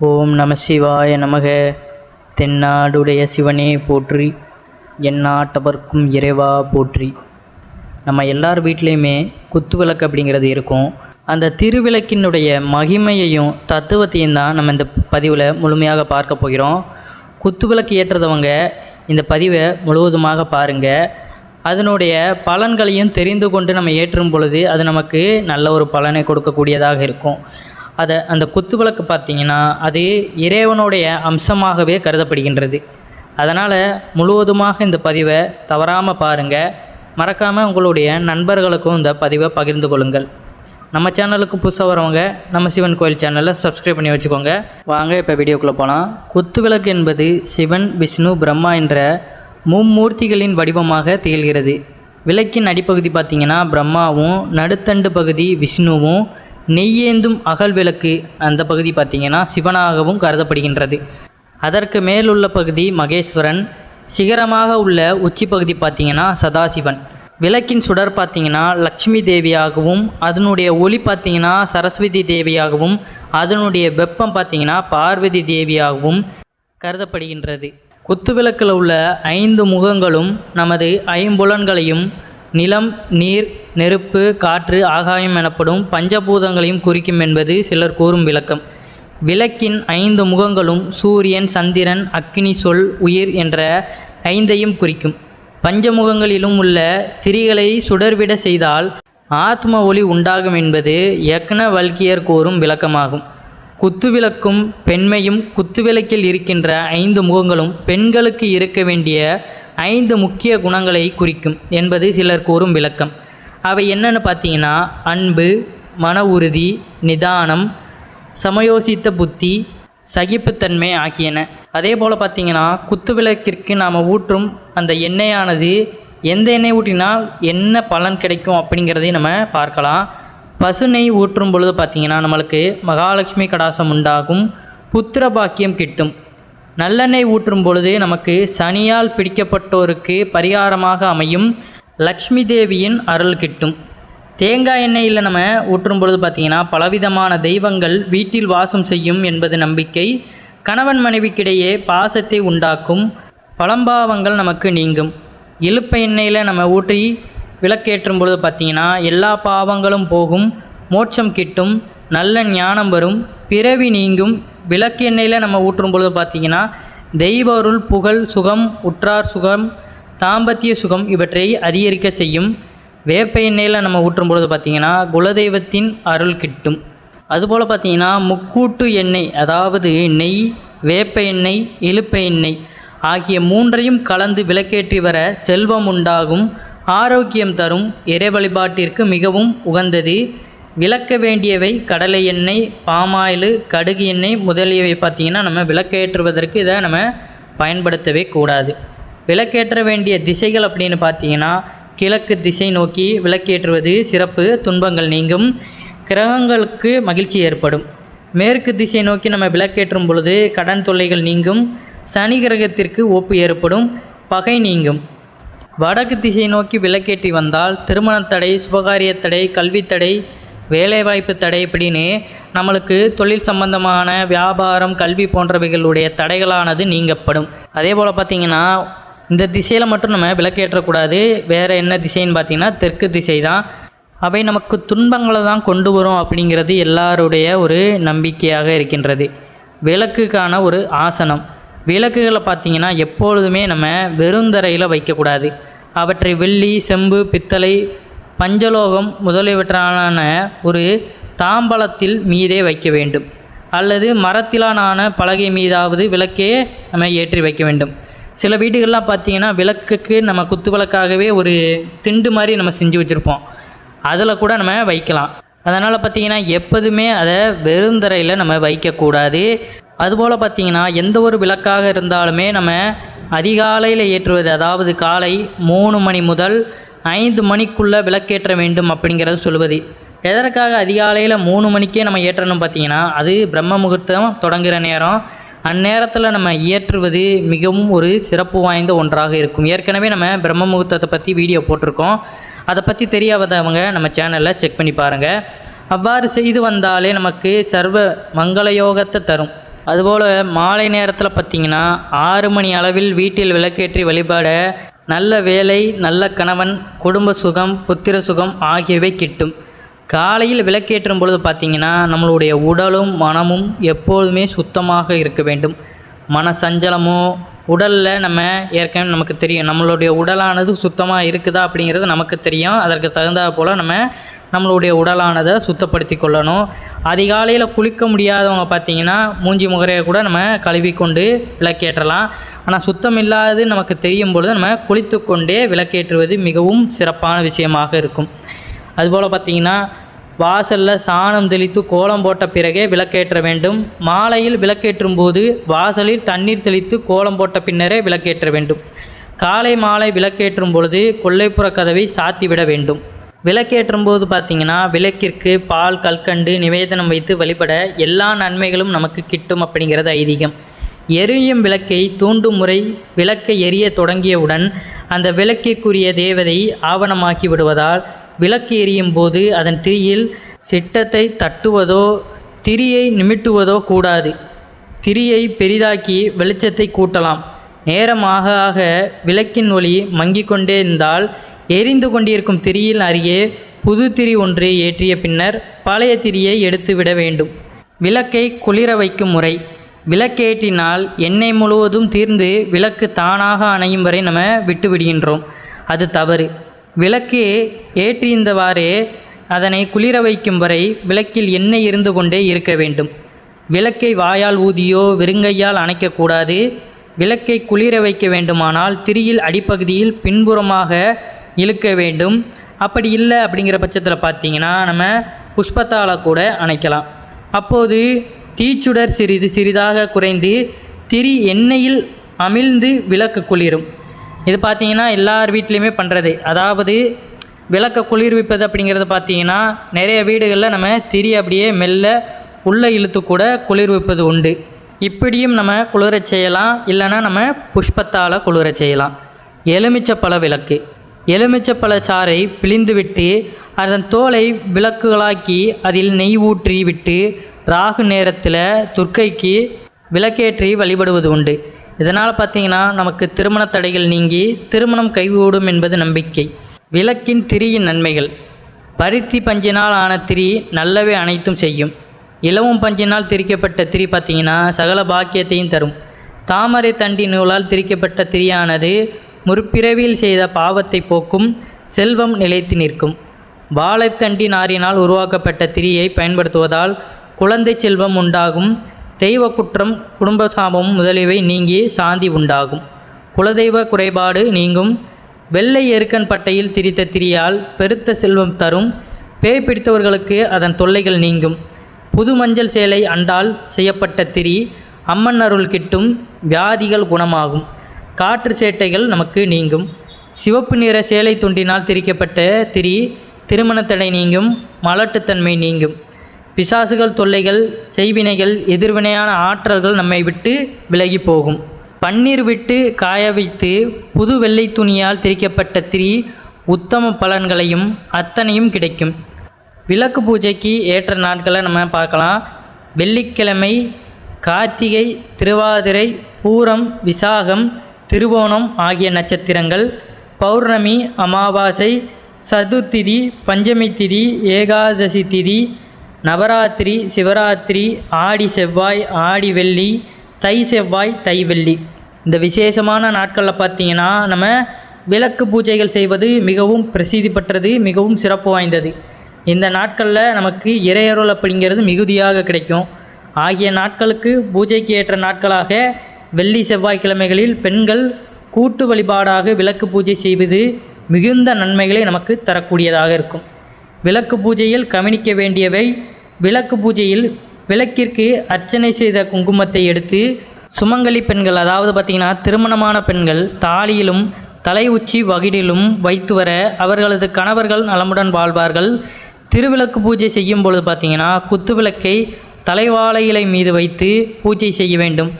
ஓம் நம சிவாய நமக. தென்னாடுடைய சிவனே போற்றி, எந்நாட்டவர்க்கும் இறைவா போற்றி. நம்ம எல்லார் வீட்லேயுமே குத்துவிளக்கு அப்படிங்கிறது இருக்கும். அந்த திருவிளக்கினுடைய மகிமையையும் தத்துவத்தையும் தான் நம்ம இந்த பதிவில் முழுமையாக பார்க்க போகிறோம். குத்துவிளக்கு ஏற்றுறவங்க இந்த பதிவை முழுவதுமாக பாருங்கள். அதனுடைய பலன்களையும் தெரிந்து கொண்டு நம்ம ஏற்றும் பொழுது அது நமக்கு நல்ல ஒரு பலனை கொடுக்கக்கூடியதாக இருக்கும். அந்த குத்துவிளக்கு பார்த்திங்கன்னா அது இறைவனுடைய அம்சமாகவே கருதப்படுகின்றது. அதனால் முழுவதுமாக இந்த பதிவை தவறாமல் பாருங்கள். மறக்காமல் உங்களுடைய நண்பர்களுக்கும் இந்த பதிவை பகிர்ந்து கொள்ளுங்கள். நம்ம சேனலுக்கு புதுசாக வரவங்க நம்ம சிவன் கோயில் சேனலில் சப்ஸ்கிரைப் பண்ணி வச்சுக்கோங்க. வாங்க இப்போ வீடியோக்குள்ளே போகலாம். குத்துவிளக்கு என்பது சிவன், விஷ்ணு, பிரம்மா என்ற மும்மூர்த்திகளின் வடிவமாக திகழ்கிறது. விளக்கின் அடிப்பகுதி பார்த்திங்கன்னா பிரம்மாவும், நடுத்தண்டு பகுதி விஷ்ணுவும், நெய்யேந்தும் அகல் விளக்கு அந்த பகுதி பார்த்திங்கன்னா சிவனாகவும் கருதப்படுகின்றது. அதற்கு மேலுள்ள பகுதி மகேஸ்வரன், சிகரமாக உள்ள உச்சி பகுதி பார்த்திங்கன்னா சதாசிவன். விளக்கின் சுடர் பார்த்திங்கன்னா லக்ஷ்மி தேவியாகவும், அதனுடைய ஒளி பார்த்திங்கன்னா சரஸ்வதி தேவியாகவும், அதனுடைய வெப்பம் பார்த்திங்கன்னா பார்வதி தேவியாகவும் கருதப்படுகின்றது. குத்துவிளக்கில் உள்ள 5 முகங்களும் நமது ஐம்புலன்களையும் நிலம், நீர், நெருப்பு, காற்று, ஆகாயம் எனப்படும் பஞ்சபூதங்களையும் குறிக்கும் என்பது சிலர் கூறும் விளக்கம். விளக்கின் 5 முகங்களும் சூரியன், சந்திரன், அக்கினி, சொல், உயிர் என்ற 5ஐயும் குறிக்கும். பஞ்சமுகங்களிலும் உள்ள திரிகளை சுடர்விட செய்தால் ஆத்ம ஒளி உண்டாகும் என்பது யக்னவல்கியர் கூறும் விளக்கமாகும். குத்துவிளக்கும் பெண்மையும் குத்துவிளக்கில் இருக்கின்ற 5 முகங்களும் பெண்களுக்கு இருக்க வேண்டிய 5 முக்கிய குணங்களை குறிக்கும் என்பது சிலர் கூறும் விளக்கம். அவை என்னென்னு பார்த்தீங்கன்னா அன்பு, மன உறுதி, நிதானம், சமயோசித்த புத்தி, சகிப்புத்தன்மை ஆகியன. அதே போல் பார்த்திங்கன்னா குத்துவிளக்கிற்கு நாம் ஊற்றும் அந்த எண்ணெயானது எந்த எண்ணெய் ஊற்றினால் என்ன பலன் கிடைக்கும் அப்படிங்கிறதையும் நம்ம பார்க்கலாம். பசு நெய் ஊற்றும் பொழுது பார்த்திங்கன்னா நம்மளுக்கு மகாலட்சுமி கடாசம் உண்டாகும், புத்திர பாக்கியம் கிட்டும். நல்லெண்ணெய் ஊற்றும் பொழுது நமக்கு சனியால் பிடிக்கப்பட்டோருக்கு பரிகாரமாக அமையும், லக்ஷ்மி தேவியின் அருள் கிட்டும். தேங்காய் எண்ணெயில் நம்ம ஊற்றும் பொழுது பார்த்திங்கன்னா பலவிதமான தெய்வங்கள் வீட்டில் வாசம் செய்யும் என்பது நம்பிக்கை. கணவன் மனைவிக்கிடையே பாசத்தை உண்டாக்கும், பழம்பாவங்கள் நமக்கு நீங்கும். இலுப்ப எண்ணெயில் நம்ம ஊற்றி விளக்கேற்றும் பொழுது பார்த்திங்கன்னா எல்லா பாவங்களும் போகும், மோட்சம் கிட்டும், நல்ல ஞானம் வரும், பிறவி நீங்கும். விளக்கு எண்ணெயில் நம்ம ஊற்றும் பொழுது பார்த்திங்கன்னா தெய்வ அருள், புகழ், சுகம், உற்றார் சுகம், தாம்பத்திய சுகம் இவற்றை அதிகரிக்க செய்யும். வேப்ப எண்ணெயில் நம்ம ஊற்றும் பொழுது பார்த்திங்கன்னா குலதெய்வத்தின் அருள் கிட்டும். அதுபோல் பார்த்திங்கன்னா முக்கூட்டு எண்ணெய், அதாவது நெய், வேப்ப எண்ணெய், இலுப்ப எண்ணெய் ஆகிய 3ஐயும் கலந்து விளக்கேற்றி வர செல்வம் உண்டாகும், ஆரோக்கியம் தரும், இறை வழிபாட்டிற்கு மிகவும் உகந்தது. விளக்க வேண்டியவை கடலை எண்ணெய், பாமாயில், கடுகு எண்ணெய் முதலியவை பார்த்திங்கன்னா நம்ம விளக்கேற்றுவதற்கு இதை நம்ம பயன்படுத்தவே கூடாது. விளக்கேற்ற வேண்டிய திசைகள் அப்படின்னு பார்த்திங்கன்னா கிழக்கு திசை நோக்கி விளக்கேற்றுவது சிறப்பு, துன்பங்கள் நீங்கும், கிரகங்களுக்கு மகிழ்ச்சி ஏற்படும். மேற்கு திசை நோக்கி நம்ம விளக்கேற்றும் பொழுது கடன் தொல்லைகள் நீங்கும், சனி கிரகத்திற்கு ஒப்பு ஏற்படும், பகை நீங்கும். வடக்கு திசை நோக்கி விளக்கேற்றி வந்தால் திருமணத்தடை, சுபகாரியத்தடை, கல்வித்தடை, வேலைவாய்ப்பு தடை இப்படின்னு நம்மளுக்கு தொழில் சம்பந்தமான வியாபாரம், கல்வி போன்றவைகளுடைய தடைகளானது நீங்கப்படும். அதே போல் பார்த்திங்கன்னா இந்த திசையில் மட்டும் நம்ம விளக்கேற்றக்கூடாது. வேறு என்ன திசைன்னு பார்த்திங்கன்னா தெற்கு திசை தான். அவை நமக்கு துன்பங்களை தான் கொண்டு வரும் அப்படிங்கிறது எல்லாருடைய ஒரு நம்பிக்கையாக இருக்கின்றது. விளக்குக்கான ஒரு ஆசனம், விளக்குகளை பார்த்திங்கன்னா எப்பொழுதுமே நம்ம வெறுந்தரையில் வைக்கக்கூடாது. அவற்றை வெள்ளி, செம்பு, பித்தளை, பஞ்சலோகம் முதலியவற்றான ஒரு தாம்பலத்தில் மீதே வைக்க வேண்டும், அல்லது மரத்திலான பலகை மீதாவது விளக்கே நம்ம ஏற்றி வைக்க வேண்டும். சில வீடுகள்லாம் பார்த்திங்கன்னா விளக்குக்கு நம்ம குத்து விளக்காகவே ஒரு திண்டு மாதிரி நம்ம செஞ்சு வச்சுருப்போம், அதில் கூட நம்ம வைக்கலாம். அதனால் பார்த்திங்கன்னா எப்போதுமே அதை வெறுந்தரையில் நம்ம வைக்கக்கூடாது. அதுபோல் பார்த்திங்கன்னா எந்த ஒரு விளக்காக இருந்தாலுமே நம்ம அதிகாலையில் ஏற்றுவது, அதாவது காலை 3 மணி முதல் 5 மணிக்குள்ளே விளக்கேற்ற வேண்டும் அப்படிங்கிறது சொல்லுவது. எதற்காக அதிகாலையில் 3 மணிக்கே நம்ம ஏற்றணும் பார்த்திங்கன்னா அது பிரம்ம முகூர்த்தம் தொடங்குகிற நேரம். அந்நேரத்தில் நம்ம ஏற்றுவது மிகவும் ஒரு சிறப்பு வாய்ந்த ஒன்றாக இருக்கும். ஏற்கனவே நம்ம பிரம்ம முகூர்த்தத்தை பற்றி வீடியோ போட்டிருக்கோம், அதை பற்றி தெரியாதவங்க நம்ம சேனலில் செக் பண்ணி பாருங்கள். அவ்வாறு செய்து வந்தாலே நமக்கு சர்வ மங்கள யோகத்தை தரும். அதுபோல் மாலை நேரத்தில் பார்த்திங்கன்னா 6 மணி அளவில் வீட்டில் விளக்கேற்றி வழிபாட நல்ல வேலை, நல்ல கணவன், குடும்ப சுகம், புத்திர சுகம் ஆகியவை கிட்டும். காலையில் விளக்கேற்றும் பொழுது பார்த்திங்கன்னா நம்மளுடைய உடலும் மனமும் எப்பொழுதுமே சுத்தமாக இருக்க வேண்டும். மன சஞ்சலமோ உடலில் நம்ம ஏற்கனவே நமக்கு தெரியும், நம்மளுடைய உடலானது சுத்தமாக இருக்குதா அப்படிங்கிறது நமக்கு தெரியும். அதற்கு தகுந்தாற் போல் நம்மளுடைய உடலானதை சுத்தப்படுத்தி கொள்ளணும். அதிகாலையில் குளிக்க முடியாதவங்க பார்த்திங்கன்னா மூஞ்சி முகரையை கூட நம்ம கழுவி கொண்டு விளக்கேற்றலாம். ஆனால் சுத்தம் இல்லாது நமக்கு தெரியும் பொழுது நம்ம குளித்து கொண்டே விளக்கேற்றுவது மிகவும் சிறப்பான விஷயமாக இருக்கும். அதுபோல் பார்த்திங்கன்னா வாசலில் சாணம் தெளித்து கோலம் போட்ட பிறகே விளக்கேற்ற வேண்டும். மாலையில் விளக்கேற்றும் போது வாசலில் தண்ணீர் தெளித்து கோலம் போட்ட பின்னரே விளக்கேற்ற வேண்டும். காலை மாலை விளக்கேற்றும் பொழுது கொல்லைப்புற கதவை சாத்திவிட வேண்டும். விளக்கேற்றும் போது பார்த்திங்கன்னா விளக்கிற்கு பால், கல்கண்டு நிவேதனம் வைத்து வழிபட எல்லா நன்மைகளும் நமக்கு கிட்டும் அப்படிங்கிறது ஐதீகம். எரியும் விளக்கை தூண்டும் முறை விளக்கை எரிய தொடங்கியவுடன் அந்த விளக்கிற்குரிய தேவதை ஆவணமாக்கி விடுவதால் விளக்கு எரியும் போது அதன் திரியில் சிட்டத்தை தட்டுவதோ திரியை நிமிட்டுவதோ கூடாது. திரியை பெரிதாக்கி வெளிச்சத்தை கூட்டலாம். நேரம் ஆக ஆக விளக்கின் ஒளி மங்கிக் கொண்டே இருந்தால் எரிந்து கொண்டிருக்கும் திரியின் அருகே புது திரி ஒன்று ஏற்றிய பின்னர் பழைய திரியை எடுத்து விட வேண்டும். விளக்கை குளிர வைக்கும் முறை. விளக்கேற்றினால் எண்ணெய் முழுவதும் தீர்ந்து விளக்கு தானாக அணையும் வரை நம்ம விட்டு விடுகின்றோம். அது தவறு. விளக்கு ஏற்றியிருந்தவாறே அதனை குளிர வைக்கும் வரை விளக்கில் எண்ணெய் இருந்து கொண்டே இருக்க வேண்டும். விளக்கை வாயால் ஊதியோ வெறுங்கையால் அணைக்கக்கூடாது. விளக்கை குளிர வைக்க வேண்டுமானால் திரியில் அடிப்பகுதியில் பின்புறமாக இழுக்க வேண்டும். அப்படி இல்லை அப்படிங்கிற பட்சத்தில் பார்த்திங்கன்னா நம்ம புஷ்பத்தால் கூட அணைக்கலாம். அப்போது தீச்சுடர் சிறிது சிறிதாக குறைந்து திரி எண்ணெயில் அமிழ்ந்து விளக்கு குளிரும். இது பார்த்திங்கன்னா எல்லார் வீட்லேயுமே பண்ணுறது. அதாவது விளக்கை குளிர்விப்பது அப்படிங்கிறது பார்த்திங்கன்னா நிறைய வீடுகளில் நம்ம திரி அப்படியே மெல்ல உள்ளே இழுத்து கூட குளிர்விப்பது உண்டு. இப்படியும் நம்ம குளிரச் செய்யலாம், இல்லைன்னா நம்ம புஷ்பத்தால் குளிரச் செய்யலாம். எலுமிச்சப்பழ விளக்கு. எலுமிச்சப்பழ சாறை பிழிந்துவிட்டு அதன் தோலை விளக்குகளாக்கி அதில் நெய் ஊற்றி விட்டு ராகு நேரத்தில் துர்க்கைக்கு விளக்கேற்றி வழிபடுவது உண்டு. இதனால் பார்த்திங்கன்னா நமக்கு திருமண தடைகள் நீங்கி திருமணம் கைகூடும் என்பது நம்பிக்கை. விளக்கின் திரியின் நன்மைகள். பருத்தி பஞ்சினால் ஆன திரி நல்லவே அனைத்தும் செய்யும். இலவம் பஞ்சினால் திரிக்கப்பட்ட திரி பார்த்திங்கன்னா சகல பாக்கியத்தையும் தரும். தாமரை தண்டி நூலால் திரிக்கப்பட்ட திரியானது முற்பிறவியில் செய்த பாவத்தை போக்கும், செல்வம் நிலைத்து நிற்கும். வாழைத்தண்டி நாரினால் உருவாக்கப்பட்ட திரியை பயன்படுத்துவதால் குழந்தை செல்வம் உண்டாகும். தெய்வ குற்றம், குடும்ப சாபம் முதலியவை நீங்கி சாந்தி உண்டாகும். குலதெய்வ குறைபாடு நீங்கும். வெள்ளை எருக்கன் பட்டையில் திரித்த திரியால் பெருத்த செல்வம் தரும். பேய் பிடித்தவர்களுக்கு அதன் தொல்லைகள் நீங்கும். புது மஞ்சள் சேலை அண்டால் செய்யப்பட்ட திரி அம்மன் அருள் கிட்டும். வியாதிகள் குணமாகும். காற்று சேட்டைகள் நமக்கு நீங்கும். சிவப்பு நிற சேலை துண்டினால் திரிக்கப்பட்ட திரி திருமணத்தடை நீங்கும். மலட்டுத்தன்மை நீங்கும். பிசாசுகள் தொல்லைகள், செய்வினைகள், எதிர்வினையான ஆற்றல்கள் நம்மை விட்டு விலகி போகும். பன்னீர் விட்டு காய வைத்து புது வெள்ளை துணியால் திரிக்கப்பட்ட திரி உத்தம பலன்களையும் அத்தனையும் கிடைக்கும். விளக்கு பூஜைக்கு ஏற்ற நாட்களை நம்ம பார்க்கலாம். வெள்ளிக்கிழமை, கார்த்திகை, திருவாதிரை, பூரம், விசாகம், திருவோணம் ஆகிய நட்சத்திரங்கள், பௌர்ணமி, அமாவாசை, சதுர்த்திதி, பஞ்சமி திதி, ஏகாதசி திதி, நவராத்திரி, சிவராத்திரி, ஆடி செவ்வாய், ஆடி வெள்ளி, தை செவ்வாய், தை வெள்ளி, இந்த விசேஷமான நாட்களில் பார்த்திங்கன்னா நம்ம விளக்கு பூஜைகள் செய்வது மிகவும் பிரசித்தி பெற்றது, மிகவும் சிறப்பு வாய்ந்தது. இந்த நாட்களில் நமக்கு இறையருள் அப்படிங்கிறது மிகுதியாக கிடைக்கும். ஆகிய நாட்களுக்கு பூஜைக்கு ஏற்ற நாட்களாக வெள்ளி செவ்வாய்க்கிழமைகளில் பெண்கள் கூட்டு வழிபாடாக விளக்கு பூஜை செய்வது மிகுந்த நன்மைகளை நமக்கு தரக்கூடியதாக இருக்கும். விளக்கு பூஜையில் கவனிக்க வேண்டியவை. விளக்கு பூஜையில் விளக்கிற்கு அர்ச்சனை செய்த குங்குமத்தை எடுத்து சுமங்கலி பெண்கள், அதாவது பார்த்திங்கன்னா திருமணமான பெண்கள் தாலியிலும் தலை உச்சி வகிடிலும் வைத்து வர அவர்களது கணவர்கள் நலமுடன் வாழ்வார்கள். திருவிளக்கு பூஜை செய்யும் பொழுது பார்த்திங்கன்னா குத்து விளக்கை தலைவாழை இலை மீது வைத்து பூஜை செய்ய வேண்டும்.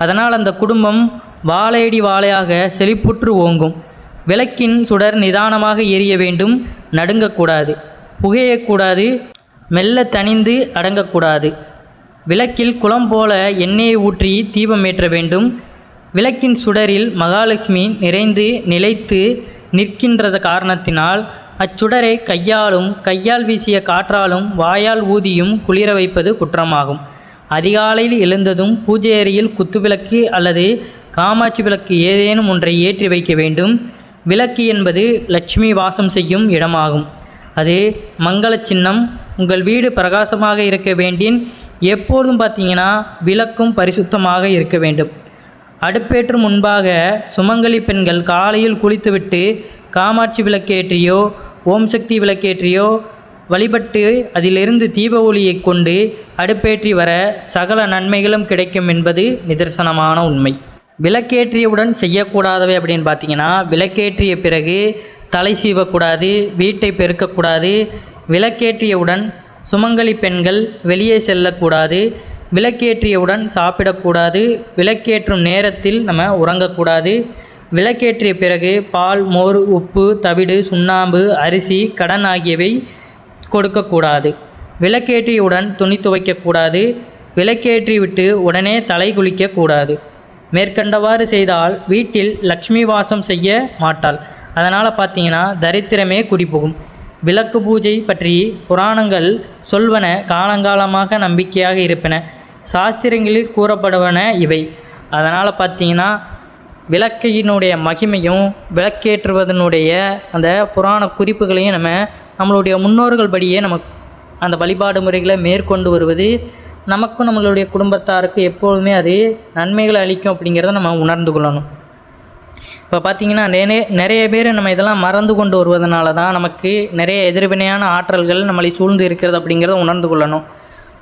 அதனால் அந்த குடும்பம் வாழையடி வாழையாக செழிப்புற்று ஓங்கும். விளக்கின் சுடர் நிதானமாக எரிய வேண்டும், நடுங்கக்கூடாது, புகையக்கூடாது, மெல்ல தணிந்து அடங்கக்கூடாது. விளக்கில் குளம் போல எண்ணெயை ஊற்றி தீபம் ஏற்ற வேண்டும். விளக்கின் சுடரில் மகாலட்சுமி நிறைந்து நிலைத்து நிற்கின்ற காரணத்தினால் அச்சுடரை கையால் வீசிய காற்றாலும் வாயால் ஊதியும் குளிர வைப்பது குற்றமாகும். அதிகாலையில் எழுந்ததும் பூஜை அறையில் குத்துவிளக்கு அல்லது காமாட்சி விளக்கு ஏதேனும் ஒன்றை ஏற்றி வைக்க வேண்டும். விளக்கு என்பது லட்சுமி வாசம் செய்யும் இடமாகும். அது மங்கள சின்னம். உங்கள் வீடு பிரகாசமாக இருக்க வேண்டின் எப்பொழுதும் பார்த்தீங்கன்னா விளக்கும் பரிசுத்தமாக இருக்க வேண்டும். அடுப்பேற்றும் முன்பாக சுமங்கலி பெண்கள் காலையில் குளித்துவிட்டு காமாட்சி விளக்கேற்றியோ ஓம் சக்தி விளக்கேற்றியோ வழிபட்டு அதிலிருந்து தீப ஒளியை கொண்டு அடுப்பேற்றி வர சகல நன்மைகளும் கிடைக்கும் என்பது நிதர்சனமான உண்மை. விளக்கேற்றியவுடன் செய்யக்கூடாதவை அப்படின்னு பார்த்தீங்கன்னா, விளக்கேற்றிய பிறகு தலை சீவக்கூடாது, வீட்டை பெருக்கக்கூடாது, விளக்கேற்றியவுடன் சுமங்கலி பெண்கள் வெளியே செல்லக்கூடாது, விளக்கேற்றியவுடன் சாப்பிடக்கூடாது, விளக்கேற்றும் நேரத்தில் நம்ம உறங்கக்கூடாது, விளக்கேற்றிய பிறகு பால், மோர், உப்பு, தவிடு, சுண்ணாம்பு, அரிசி, கடன் ஆகியவை கொடுக்கக்கூடாது, விளக்கேற்றியவுடன் துணி துவைக்கக்கூடாது, விளக்கேற்றிவிட்டு உடனே தலை குளிக்கக்கூடாது. மேற்கண்டவாறு செய்தால் வீட்டில் லக்ஷ்மி வாசம் செய்ய மாட்டாள். அதனால் பார்த்தீங்கன்னா தரித்திரமே குடிபோகும். விளக்கு பூஜை பற்றி புராணங்கள் சொல்வன காலங்காலமாக நம்பிக்கையாக இருப்பன. சாஸ்திரங்களில் கூறப்படுவன இவை. அதனால் பார்த்தீங்கன்னா விளக்கையினுடைய மகிமையும் விளக்கேற்றுவதனுடைய அந்த புராண குறிப்புகளையும் நம்மளுடைய முன்னோர்கள் படியே அந்த வழிபாடு முறைகளை மேற்கொண்டு வருவது நமக்கும் நம்மளுடைய குடும்பத்தாருக்கு எப்பொழுதுமே அது நன்மைகளை அளிக்கும் அப்படிங்கிறத நம்ம உணர்ந்து கொள்ளணும். இப்போ பார்த்திங்கன்னா நிறைய பேர் நம்ம இதெல்லாம் மறந்து கொண்டு வருவதனால தான் நமக்கு நிறைய எதிர்வினையான ஆற்றல்கள் நம்மளை சூழ்ந்து இருக்கிறது அப்படிங்கிறத உணர்ந்து கொள்ளணும்.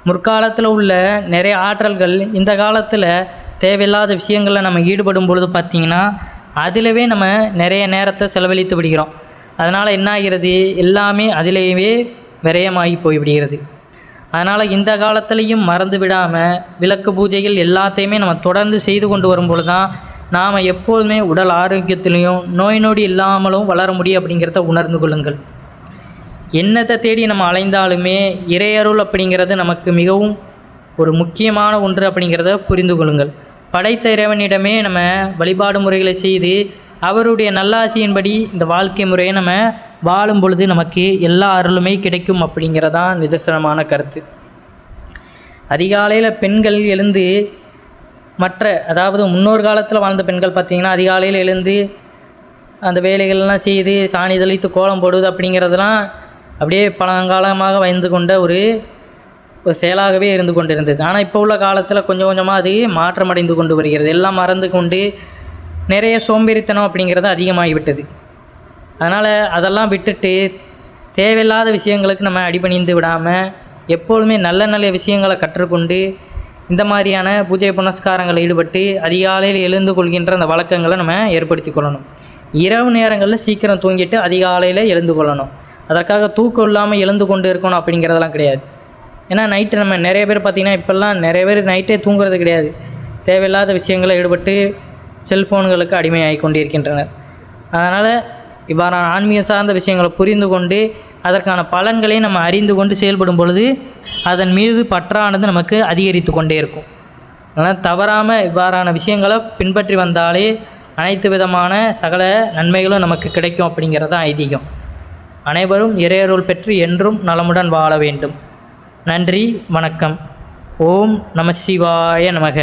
முற்காலத்தில் உள்ள நிறைய ஆற்றல்கள் இந்த காலத்தில் தேவையில்லாத விஷயங்களில் நம்ம ஈடுபடும் பொழுது பார்த்திங்கன்னா அதிலவே நம்ம நிறைய நேரத்தை செலவழித்து விடுகிறோம். அதனால் என்ன ஆகிறது, எல்லாமே அதிலேயே விரயமாகி போய்விடுகிறது. அதனால் இந்த காலத்துலேயும் மறந்து விடாமல் விளக்கு பூஜைகள் எல்லாத்தையுமே நம்ம தொடர்ந்து செய்து கொண்டு வரும்பொழுது தான் நாம் எப்போதுமே உடல் ஆரோக்கியத்திலையும் நோய் நொடி இல்லாமலும் வளர முடியும் அப்படிங்கிறத உணர்ந்து கொள்ளுங்கள். என்னத்தை தேடி நம்ம அலைந்தாலுமே இறையருள் அப்படிங்கிறது நமக்கு மிகவும் ஒரு முக்கியமான ஒன்று அப்படிங்கிறத புரிந்து கொள்ளுங்கள். படைத்த இறைவனிடமே நம்ம வழிபாடு முறைகளை செய்து அவருடைய நல்லாசியின்படி இந்த வாழ்க்கை முறையை நம்ம வாழும் பொழுது நமக்கு எல்லா அருளுமே கிடைக்கும் அப்படிங்கிறதான் நிதர்சனமான கருத்து. அதிகாலையில் பெண்கள் எழுந்து அதாவது முன்னோர் காலத்தில் வாழ்ந்த பெண்கள் பார்த்திங்கன்னா அதிகாலையில் எழுந்து அந்த வேலைகள்லாம் செய்து சாணி தெளித்து கோலம் போடுவது அப்படிங்கிறதுலாம் அப்படியே பழங்காலமாக வந்து கொண்ட ஒரு செயலாகவே இருந்து கொண்டிருந்தது. ஆனால் இப்போ உள்ள காலத்தில் கொஞ்சம் கொஞ்சமாக அது மாற்றமடைந்து கொண்டு வருகிறது. எல்லாம் மறந்து கொண்டு நிறைய சோம்பேறித்தனம் அப்படிங்கிறது அதிகமாகிவிட்டது. அதனால் அதெல்லாம் விட்டுட்டு தேவையில்லாத விஷயங்களுக்கு நம்ம அடிபணிந்து விடாமல் எப்பொழுதுமே நல்ல நல்ல விஷயங்களை கற்றுக்கொண்டு இந்த மாதிரியான பூஜை புனஸ்காரங்களில் ஈடுபட்டு அதிகாலையில் எழுந்து கொள்கின்ற அந்த வழக்கங்களை நம்ம ஏற்படுத்தி கொள்ளணும். இரவு நேரங்களில் சீக்கிரம் தூங்கிட்டு அதிகாலையில் எழுந்து கொள்ளணும். அதற்காக தூக்கம் இல்லாமல் எழுந்து கொண்டு இருக்கணும் அப்படிங்கிறதெல்லாம் கிடையாது. ஏன்னா நைட்டு நம்ம நிறைய பேர் பார்த்திங்கன்னா இப்போல்லாம் நிறைய பேர் நைட்டே தூங்குறது கிடையாது. தேவையில்லாத விஷயங்களில் ஈடுபட்டு செல்ஃபோன்களுக்கு அடிமையாகி கொண்டிருக்கின்றனர். அதனால் இவ்வாறான ஆன்மீக சார்ந்த விஷயங்களை புரிந்து கொண்டு அதற்கான பலன்களை நம்ம அறிந்து கொண்டு செயல்படும் பொழுது அதன் மீது பற்றானது நமக்கு அதிகரித்து கொண்டே இருக்கும். அதனால் தவறாமல் இவ்வாறான விஷயங்களை பின்பற்றி வந்தாலே அனைத்து விதமான சகல நன்மைகளும் நமக்கு கிடைக்கும் அப்படிங்கிறது ஐதீகம். அனைவரும் இறையருள் பெற்று என்றும் நலமுடன் வாழ வேண்டும். நன்றி, வணக்கம். ஓம் நம சிவாய நமக.